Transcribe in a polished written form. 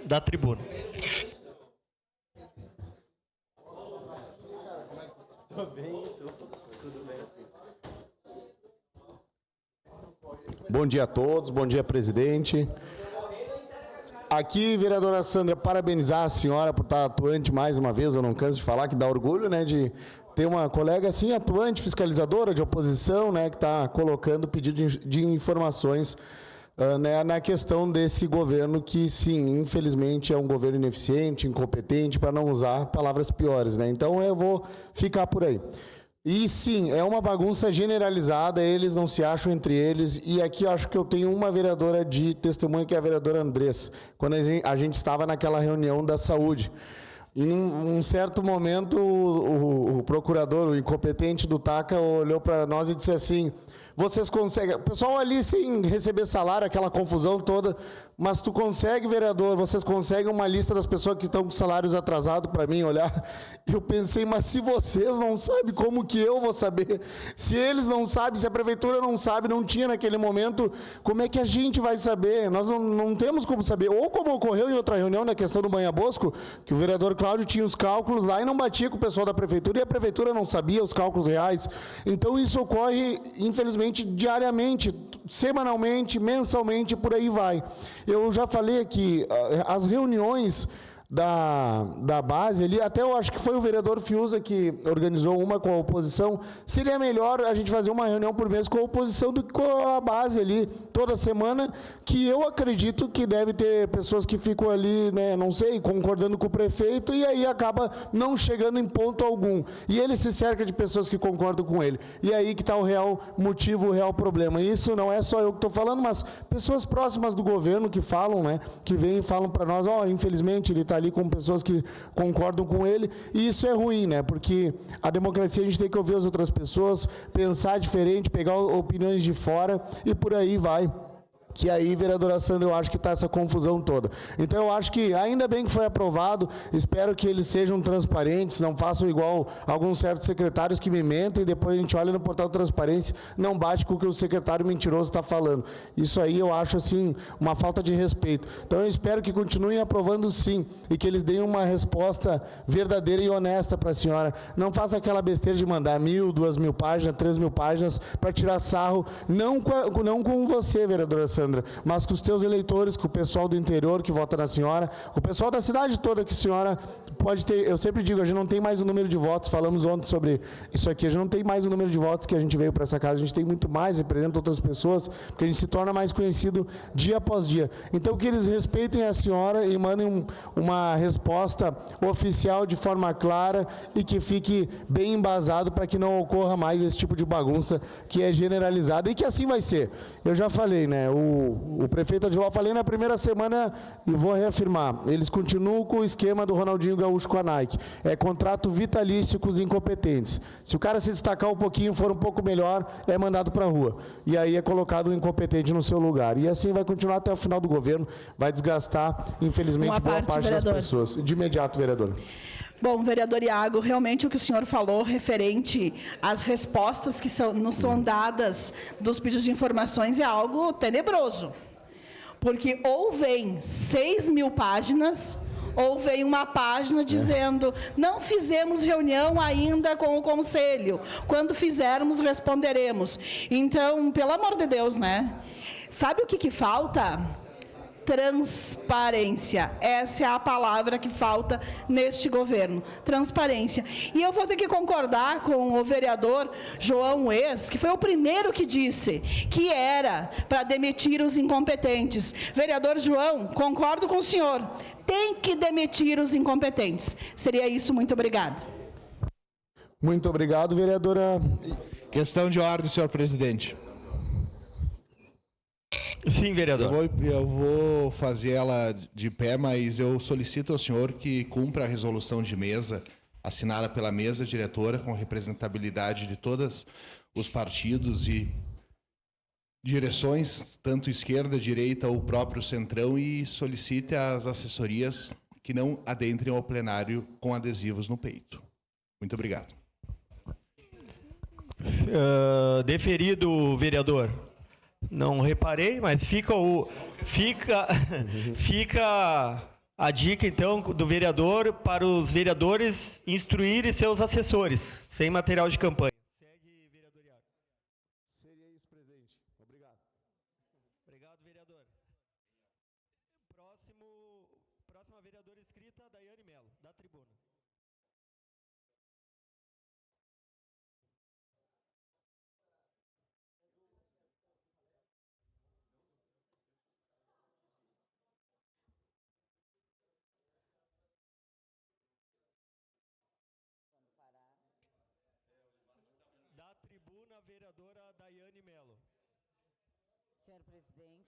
da tribuna. Bom dia a todos, bom dia, presidente. Aqui, vereadora Sandra, parabenizar a senhora por estar atuante mais uma vez, eu não canso de falar, que dá orgulho, né, de ter uma colega assim, atuante, fiscalizadora de oposição, né, que está colocando pedido de informações né, na questão desse governo que, sim, infelizmente é um governo ineficiente, incompetente, para não usar palavras piores, né, então eu vou ficar por aí. E sim, é uma bagunça generalizada, eles não se acham entre eles, e aqui eu acho que eu tenho uma vereadora de testemunha, que é a vereadora Andressa, quando a gente estava naquela reunião da saúde. E num certo momento, o procurador, o incompetente do TACA, olhou para nós e disse assim: vocês conseguem... O pessoal ali sem receber salário, aquela confusão toda, mas tu consegue, vereador, vocês conseguem uma lista das pessoas que estão com salários atrasados para mim olhar? Eu pensei, mas se vocês não sabem, como que eu vou saber? Se eles não sabem, se a prefeitura não sabe, não tinha naquele momento, como é que a gente vai saber? Nós não temos como saber. Ou como ocorreu em outra reunião na questão do Banha Bosco, que o vereador Cláudio tinha os cálculos lá e não batia com o pessoal da prefeitura, e a prefeitura não sabia os cálculos reais. Então isso ocorre, infelizmente, diariamente, semanalmente, mensalmente, por aí vai. Eu já falei aqui, as reuniões da base ali, até eu acho que foi o vereador Fiuza que organizou uma com a oposição, seria melhor a gente fazer uma reunião por mês com a oposição do que com a base ali, toda semana, que eu acredito que deve ter pessoas que ficam ali, né, não sei, concordando com o prefeito, e aí acaba não chegando em ponto algum. E ele se cerca de pessoas que concordam com ele. E aí que está o real motivo, o real problema. E isso não é só eu que estou falando, mas pessoas próximas do governo que falam, né, que vêm e falam para nós, infelizmente ele está ali com pessoas que concordam com ele, e isso é ruim, né? Porque a democracia a gente tem que ouvir as outras pessoas, pensar diferente, pegar opiniões de fora e por aí vai. Que aí, vereadora Sandra, eu acho que está essa confusão toda. Então, eu acho que, ainda bem que foi aprovado, espero que eles sejam transparentes, não façam igual alguns certos secretários que me mentem, e depois a gente olha no portal de transparência, não bate com o que o secretário mentiroso está falando. Isso aí eu acho, assim, uma falta de respeito. Então, eu espero que continuem aprovando sim, e que eles deem uma resposta verdadeira e honesta para a senhora. Não faça aquela besteira de mandar 1.000, 2.000 páginas, 3.000 páginas, para tirar sarro, não com você, vereadora Sandra, mas com os teus eleitores, com o pessoal do interior que vota na senhora, o pessoal da cidade toda que a senhora pode ter. Eu sempre digo, a gente não tem mais o número de votos, falamos ontem sobre isso aqui, a gente não tem mais o número de votos que a gente veio para essa casa, a gente tem muito mais, representa outras pessoas, porque a gente se torna mais conhecido dia após dia. Então, que eles respeitem a senhora e mandem uma resposta oficial de forma clara e que fique bem embasado para que não ocorra mais esse tipo de bagunça que é generalizada, e que assim vai ser. Eu já falei, né, o prefeito Adiló, falei na primeira semana e vou reafirmar, eles continuam com o esquema do Ronaldinho Gaúcho com a Nike, é contrato vitalício com os incompetentes. Se o cara se destacar um pouquinho, for um pouco melhor, é mandado para a rua, e aí é colocado um incompetente no seu lugar, e assim vai continuar até o final do governo, vai desgastar, infelizmente, boa parte das pessoas. De imediato, vereador. Bom, vereador Iago, realmente o que o senhor falou referente às respostas que nos são dadas dos pedidos de informações é algo tenebroso. Porque ou vem 6.000 páginas, ou vem uma página dizendo, não fizemos reunião ainda com o conselho, quando fizermos responderemos. Então, pelo amor de Deus, né? Sabe o que falta? Transparência. Essa é a palavra que falta neste governo. Transparência. E eu vou ter que concordar com o vereador João Ex, que foi o primeiro que disse que era para demitir os incompetentes. Vereador João, concordo com o senhor. Tem que demitir os incompetentes. Seria isso. Muito obrigada. Muito obrigado, vereadora. Questão de ordem, senhor presidente. Sim, vereador. Eu vou fazer ela de pé, mas eu solicito ao senhor que cumpra a resolução de mesa assinada pela mesa diretora com representabilidade de todos os partidos e direções, tanto esquerda, direita ou próprio centrão, e solicite às assessorias que não adentrem ao plenário com adesivos no peito. Muito obrigado. Deferido, vereador. Não reparei, mas fica A dica, então, do vereador para os vereadores instruírem seus assessores, sem material de campanha. Segue, vereador Iago. Seria isso, presidente. Obrigado. Obrigado, vereador. Próxima vereadora inscrita, Daiane Mello, da tribuna. Da tribuna, vereadora Daiane Mello. Senhor presidente,